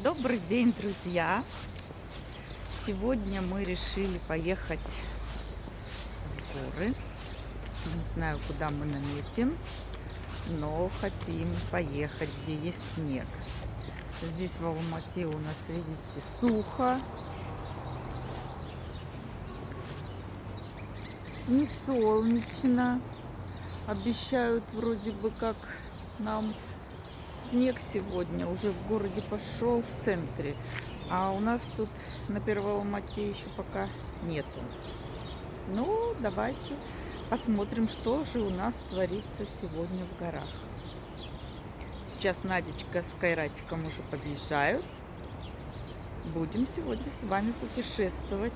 Добрый день, друзья! Сегодня мы решили поехать в горы. Не знаю, куда мы наметим, но хотим поехать, где есть снег. Здесь в Алмате у нас, видите, сухо. Не солнечно. Обещают вроде бы как нам снег сегодня уже в городе пошел, в центре. А у нас тут на Первоалмате еще пока нету. Ну, давайте посмотрим, что же у нас творится сегодня в горах. Сейчас Надечка с Кайратиком уже подъезжают. Будем сегодня с вами путешествовать.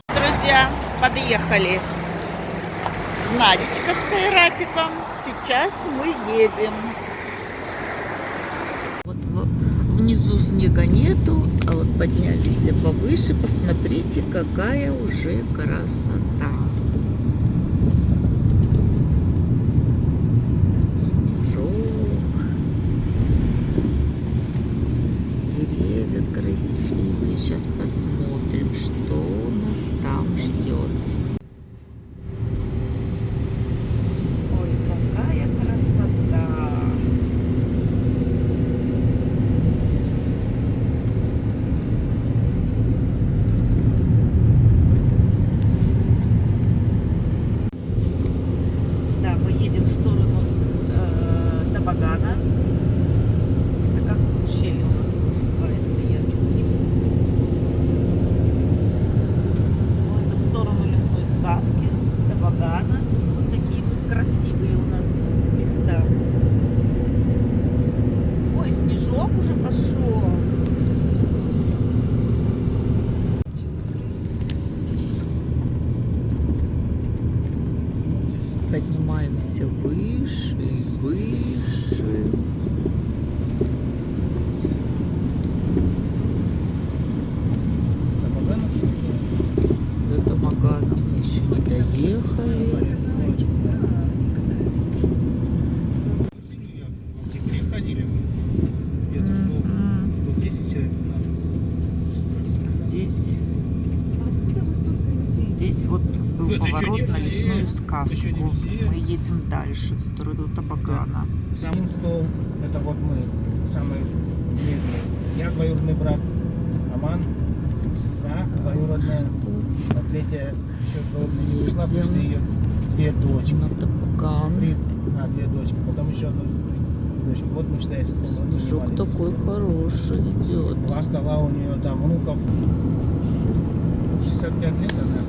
Друзья, подъехали. Надечка с Кайратиком. Сейчас мы едем. Вот внизу снега нету, а вот поднялись повыше. Посмотрите, какая уже красота. Снежок. Деревья красивые. Сейчас посмотрим, что у нас там ждет. Табагана. Это как ущелье у нас тут называется, я чуть не помню. Вот это в сторону лесной сказки, Табагана. Вот такие тут красивые у нас места. Ой, снежок уже пошел. Поднимаемся выше и выше. До Табагана мы еще не доехали. В тепле ходили мы. Где-то 110 человек. Здесь вот был поворот на лесную сказку. Мы едем дальше в сторону Табагана. Сам стол, это вот мы, самые ближние. Я двоюродный брат Аман, сестра двоюродная, а третья еще двоюродная не пришла, пришли ее две дочки. На Табаган. Две дочки, потом еще одну дочку. Вот мы, считаем, снежок такой хороший идет. Два стола у нее там внуков. 65 лет она.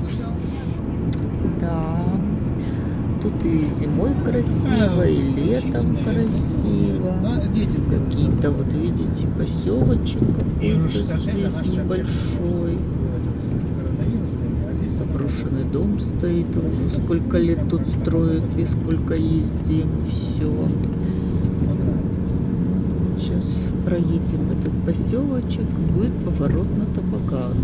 Да. Тут и зимой красиво, и летом красиво. Какие-то, вот видите, поселочек какой-то здесь небольшой. Заброшенный дом стоит уже. Сколько лет тут строят и сколько ездим. Все. Сейчас проедем этот поселочек, будет поворот на Табаган.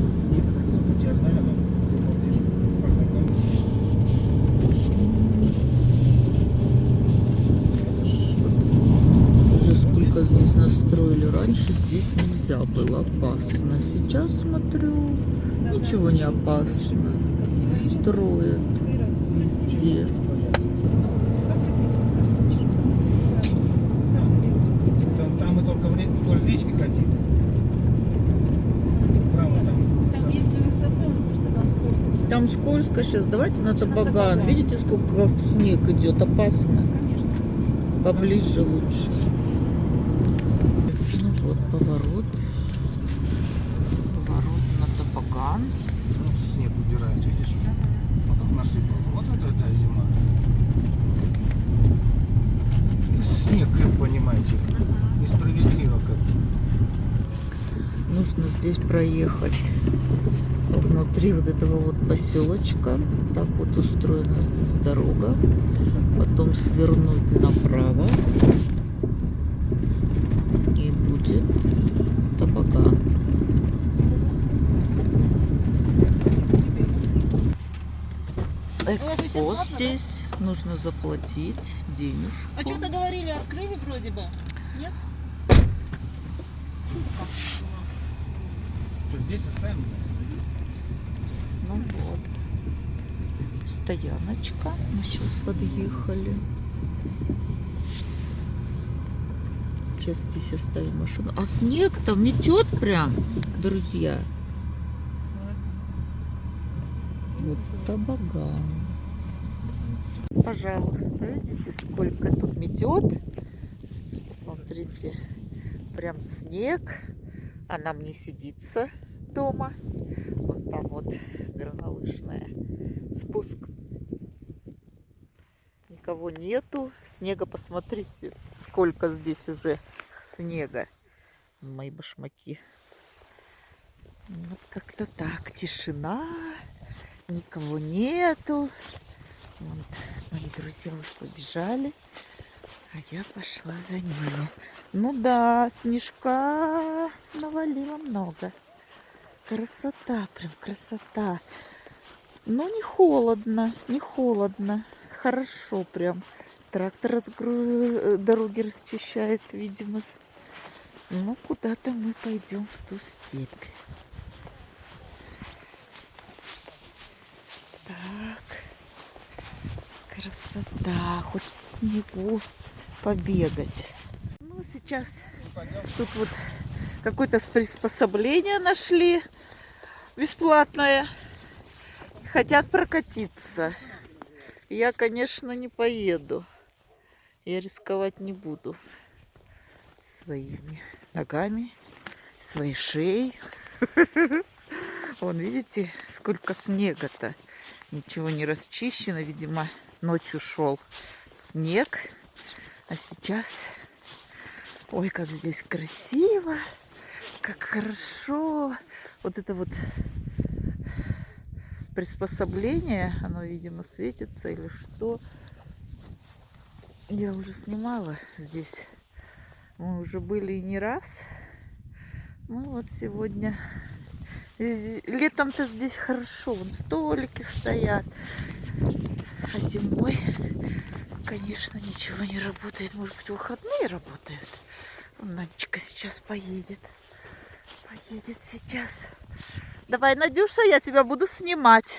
Уже сколько здесь настроили. Раньше здесь нельзя было, опасно. Сейчас смотрю, ничего не опасно. Строят везде. Там мы только вдоль речки ходили. Право там. Если высоко, просто там скользко. Там скользко сейчас. Давайте на Табаган. Видите, сколько снег идет? Опасно. Конечно. Поближе лучше. Ну вот поворот. Поворот на Табаган. Ну, снег убирают, видишь? Вот он насыпал. Вот это зима. Снег, как понимаете, несправедливо как. Нужно здесь проехать внутри вот этого вот поселочка. Так вот устроена здесь дорога. Потом свернуть направо. И будет Табаган. Экспо здесь. Нужно заплатить денежку. А что-то говорили, открыли вроде бы. Нет? Что, здесь оставим? Ну вот. Стояночка. Мы сейчас подъехали. Сейчас здесь оставим машину. А снег там метет прям, друзья. Вот табаган. Пожалуйста, видите, сколько тут метет. Посмотрите, прям снег. А нам не сидится дома. Вот там вот горнолыжная спуск. Никого нету. Снега, посмотрите, сколько здесь уже снега. Мои башмаки. Вот как-то так. Тишина. Никого нету. Вот, мои друзья уже побежали. А я пошла за ними. Ну да, снежка навалило много. Красота, прям красота. Но не холодно, не холодно. Хорошо прям. Трактор дороги расчищает, видимо. Ну, куда-то мы пойдем в ту степь. Так. Красота. Хоть в снегу побегать. Ну, сейчас тут вот какое-то приспособление нашли бесплатное. Хотят прокатиться. Я, конечно, не поеду. Я рисковать не буду своими ногами, своей шеей. Вон, видите, сколько снега-то. Ничего не расчищено. Видимо, ночью шел снег. А сейчас... Ой, как здесь красиво. Как хорошо. Вот это вот приспособление, оно, видимо, светится или что. Я уже снимала здесь. Мы уже были и не раз. Ну вот сегодня. Летом-то здесь хорошо. Вон столики стоят. А зимой, конечно, ничего не работает. Может быть, в выходные работают. Вон Надечка сейчас поедет. Поедет сейчас. Давай, Надюша, я тебя буду снимать.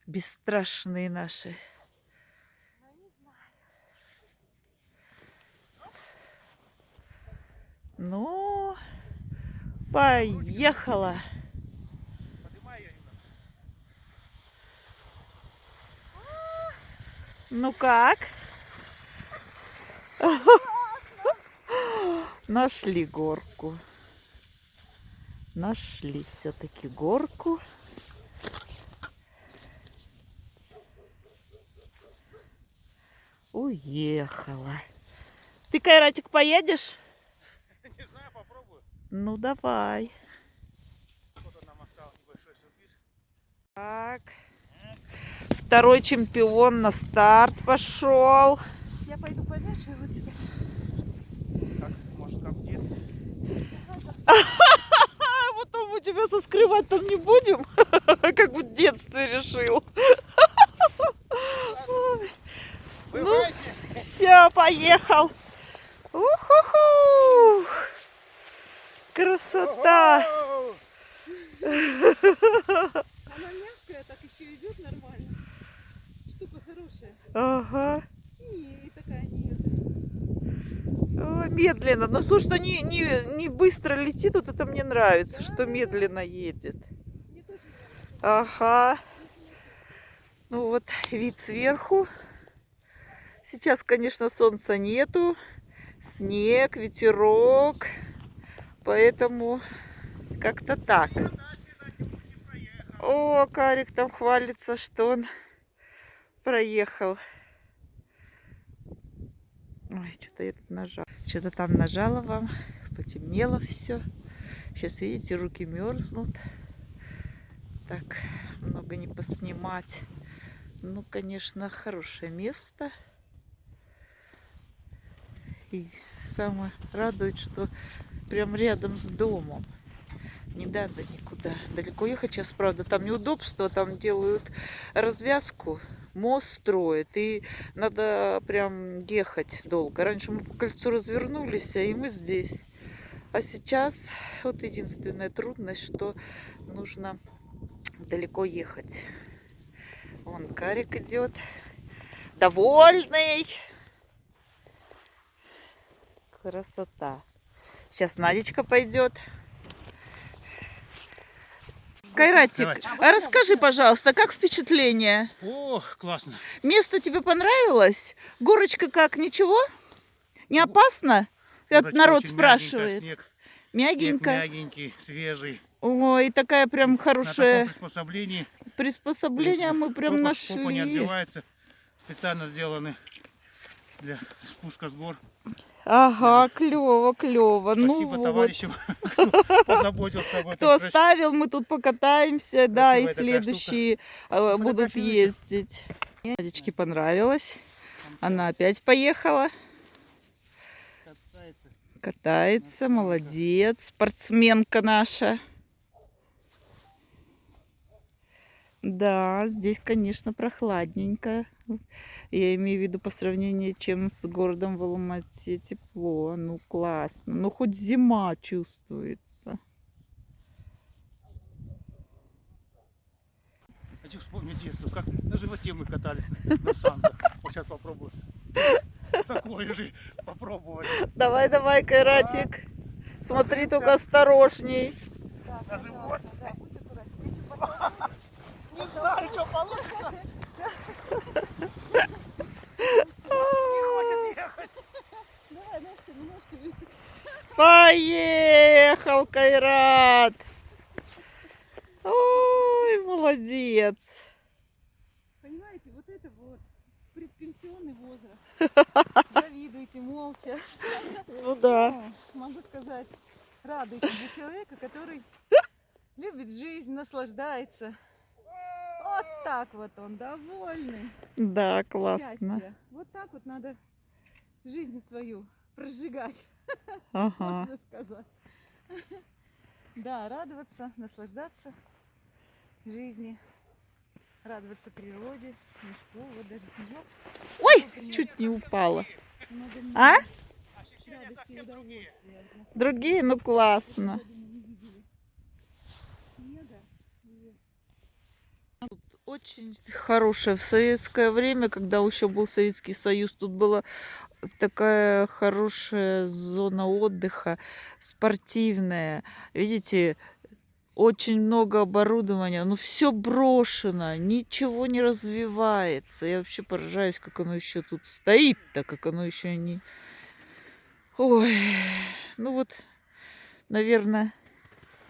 Бесстрашные наши. Ну, поехала. Ну как? Нашли горку. Нашли все-таки горку. Уехала. Ты, Кайратик, поедешь? Не знаю, попробую. Ну, давай. Вот нам осталось небольшой сюрприз. Так. Второй чемпион на старт пошел. Я пойду повешаю вот тебя. Как, может, как в детстве? А потом мы тебя соскрывать там не будем, как в детстве решил. Ну, все, поехал. Уху-ху. Красота. Она мягкая, так еще идет нормально. Штука хорошая. Ага. И такая нет. Ой, медленно. Но слушай, что не быстро летит, вот это мне нравится, что медленно едет. Мне тоже нравится. Ага. Ну вот вид сверху. Сейчас, конечно, солнца нету. Снег, ветерок. Поэтому как-то так. О, Карик там хвалится, что он проехал. Ой, что-то я тут нажала. Что-то там нажала вам. Потемнело все. Сейчас, видите, руки мерзнут. Так, много не поснимать. Ну, конечно, хорошее место. И самое радует, что прям рядом с домом. Не надо никуда далеко ехать. Сейчас, правда, там неудобства, там делают развязку, мост строят, и надо прям ехать долго. Раньше мы по кольцу развернулись, и мы здесь. А сейчас вот единственная трудность, что нужно далеко ехать. Вон Карик идет, довольный. Красота. Сейчас Надечка пойдет. Кайратик, Давайте. а расскажи, пожалуйста, как впечатление? О, классно. Место тебе понравилось? Горочка как, ничего? Не опасно? Как Горочка народ очень спрашивает. мягенькая, снег Мягенько. мягенький, свежий. Ой, такая прям На таком хорошая приспособлении. приспособление мы прям Попа не нашли. отбивается. Специально сделаны для спуска с гор. Ага, клево, клево. Спасибо Ну вот. товарищам, кто позаботился об этом. Кто оставил, мы тут покатаемся, да, и такая следующие будут Фотографируйте. ездить. Надечке понравилось. Она опять поехала. Катается. Катается, молодец. Спортсменка наша. Да, здесь, конечно, прохладненько. Я имею в виду по сравнению, чем с городом в Алма-Ате тепло. Ну, классно. Ну, хоть зима чувствуется. Хочу вспомнить детство, как на животе мы катались на санках. Вот сейчас попробую. Такое же попробовать. Давай, давай, Кайратик. Смотри, Ложимся. только осторожней. На живот. Да, будь аккуратнее. Я чё, потом- Не знаю, что получится. Давай, ножки, немножко вверх. Поехал, Кайрат. Ой, молодец. Понимаете, вот это вот предпенсионный возраст. Завидуйте молча. Ну да. Но, могу сказать, радуйтесь за человека, который любит жизнь, наслаждается. Вот так вот он, довольный. Да, классно. Счастье. Вот так вот надо жизнь свою прожигать, Ага. можно сказать. Да, радоваться, наслаждаться жизни, радоваться природе, снежку, вот даже снежок. Ой, чуть не упала. Много А? радости и удовольствия. Другие, ну классно. Снега. Очень хорошее. В советское время, когда еще был Советский Союз, тут была такая хорошая зона отдыха, спортивная. Видите, очень много оборудования, но все брошено, ничего не развивается. Я вообще поражаюсь, как оно еще тут стоит-то, как оно еще не... Ой, ну вот, наверное,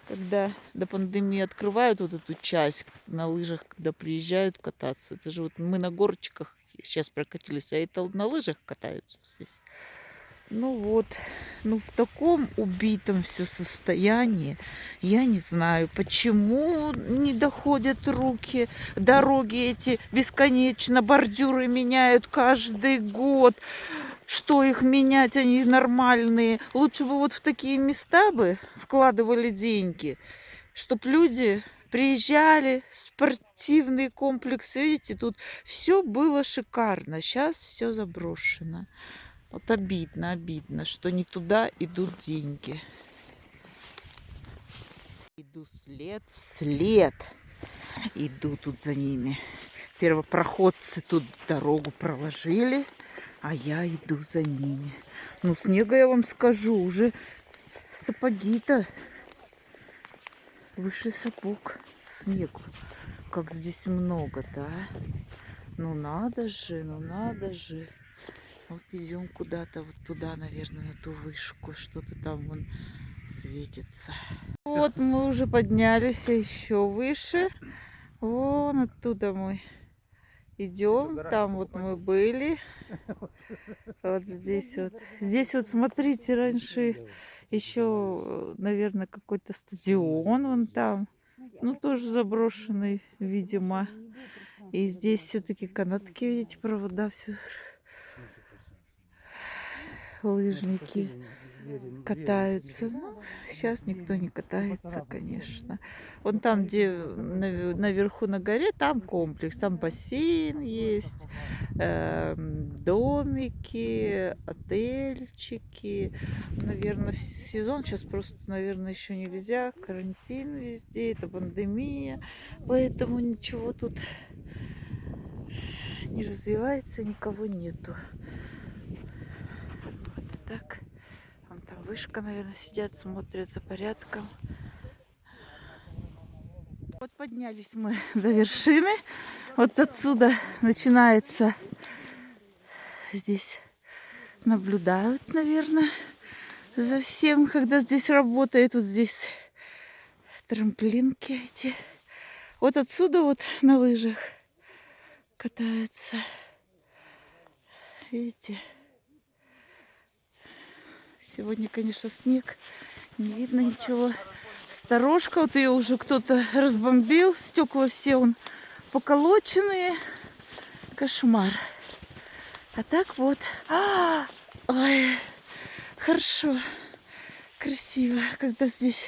когда до пандемии открывают вот эту часть на лыжах, когда приезжают кататься, это же вот мы на горочках сейчас прокатились, а это на лыжах катаются здесь. Ну вот, ну в таком убитом все состоянии, я не знаю, почему не доходят руки, дороги эти бесконечно, бордюры меняют каждый год. Что их менять, они нормальные. Лучше бы вот в такие места бы вкладывали деньги, чтоб люди приезжали, спортивные комплексы. Видите, тут все было шикарно. Сейчас все заброшено. Вот обидно, обидно, что не туда идут деньги. Иду след в след. Иду тут за ними. Первопроходцы тут дорогу проложили, а я иду за ними. Ну, снега, я вам скажу, уже сапоги-то выше сапог снегу. Как здесь много-то, а? Ну надо же, ну надо же. Вот идем куда-то вот туда, наверное, на ту вышку. Что-то там вон светится. Вот мы уже поднялись еще выше. Вон оттуда мы идем. Там вот мы были. Вот здесь вот. Здесь вот, смотрите, раньше еще, наверное, какой-то стадион вон там. Ну, тоже заброшенный, видимо. И здесь все-таки канатки, видите, провода, все. лыжники катаются. Ну, сейчас никто не катается, конечно. Вон там, где наверху на горе, там комплекс, там бассейн есть, домики, отельчики. Наверное, в сезон сейчас просто, наверное, еще нельзя. Карантин везде, это пандемия, поэтому ничего тут не развивается, никого нету. Вот так. Вон там вышка, наверное, сидят, смотрят за порядком. Вот поднялись мы до вершины. Вот отсюда начинается. Здесь наблюдают, наверное, за всем, когда здесь работает. Вот здесь трамплинки эти. Вот отсюда вот на лыжах катаются. Видите? Сегодня, конечно, снег. Не видно ничего. Сторожка, вот ее уже кто-то разбомбил. Стекла все он поколоченные. Кошмар. А так вот. Ой, хорошо. Красиво. Когда здесь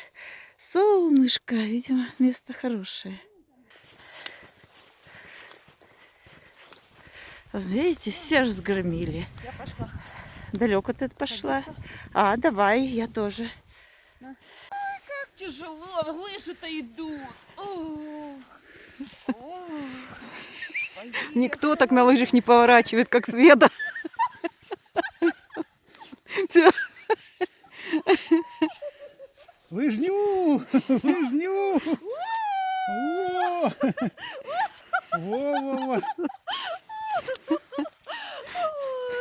солнышко. Видимо, место хорошее. Видите, все разгромили. Я пошла. Далеко ты пошла? Садиться? А, давай, я тоже. Как тяжело, лыжи-то идут. Никто так на лыжах не поворачивает, как Света. Всё. Лыжню! Лыжню! Во! Во-во-во!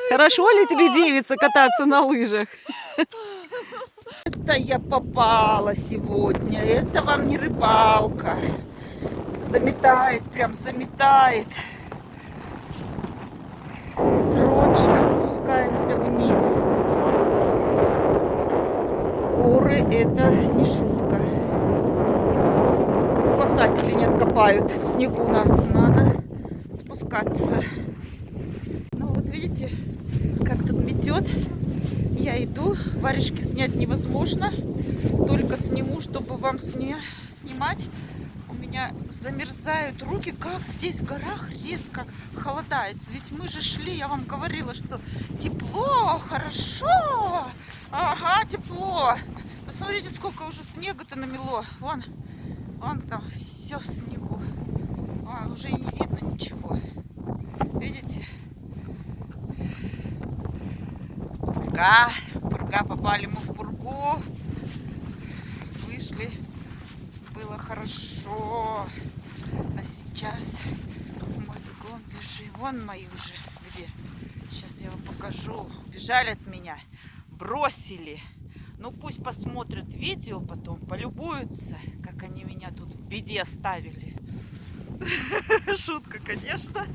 Хорошо ли тебе, девица, кататься на лыжах? Это я попала сегодня. Это вам не рыбалка. Заметает, прям заметает. Срочно спускаемся вниз. Горы это не шутка. Спасатели не откопают. В снегу нас надо спускаться. Ну вот видите, как тут метет. Я иду, варежки снять невозможно. Только сниму, чтобы вам снимать. У меня замерзают руки, как здесь в горах резко холодает. Ведь мы же шли, я вам говорила, что тепло, хорошо. Ага, тепло. Посмотрите, сколько уже снега-то намело. Вон там все в снегу. Уже не видно ничего. Видите? Пурга, попали мы в пургу. Вышли. Было хорошо. А сейчас мы бегом бежим. Вон мои уже где. Сейчас я вам покажу. Бежали от меня. Бросили. Ну пусть посмотрят видео потом. Полюбуются, как они меня тут в беде оставили. Шутка, конечно.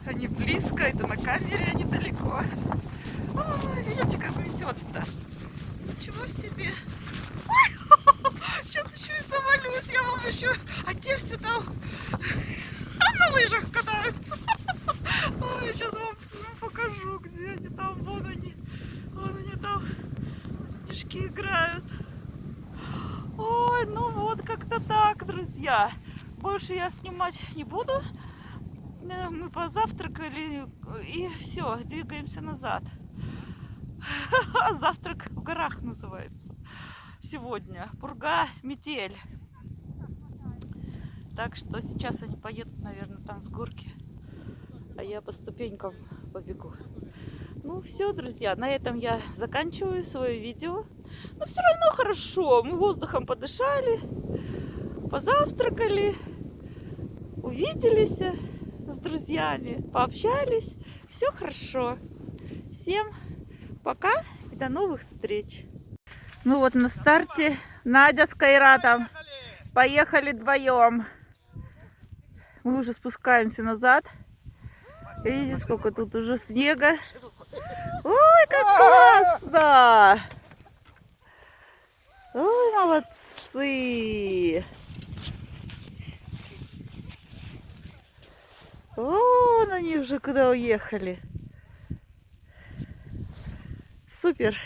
Они близко. Это на камере, они далеко. Ой, видите, как метет-то. Ничего себе. Сейчас еще и завалюсь, я вам еще... А те все там на лыжах катаются. Ой, сейчас вам покажу, где они там. Вон они там снежки играют. Ой, ну вот как-то так, друзья. Больше я снимать не буду. Мы позавтракали и все, двигаемся назад. Завтрак в горах называется. Сегодня пурга, метель. Так что сейчас они поедут, наверное, там с горки, а я по ступенькам побегу. Ну все, друзья, на этом я заканчиваю свое видео. Но все равно хорошо, мы воздухом подышали, позавтракали, увиделись с друзьями, пообщались. Все хорошо. Всем пока и до новых встреч. Ну вот на старте Надя с Кайратом поехали вдвоем. Мы уже спускаемся назад. Видите, сколько тут уже снега. Ой, как классно! Ой, молодцы! Вон они уже куда уехали. Супер.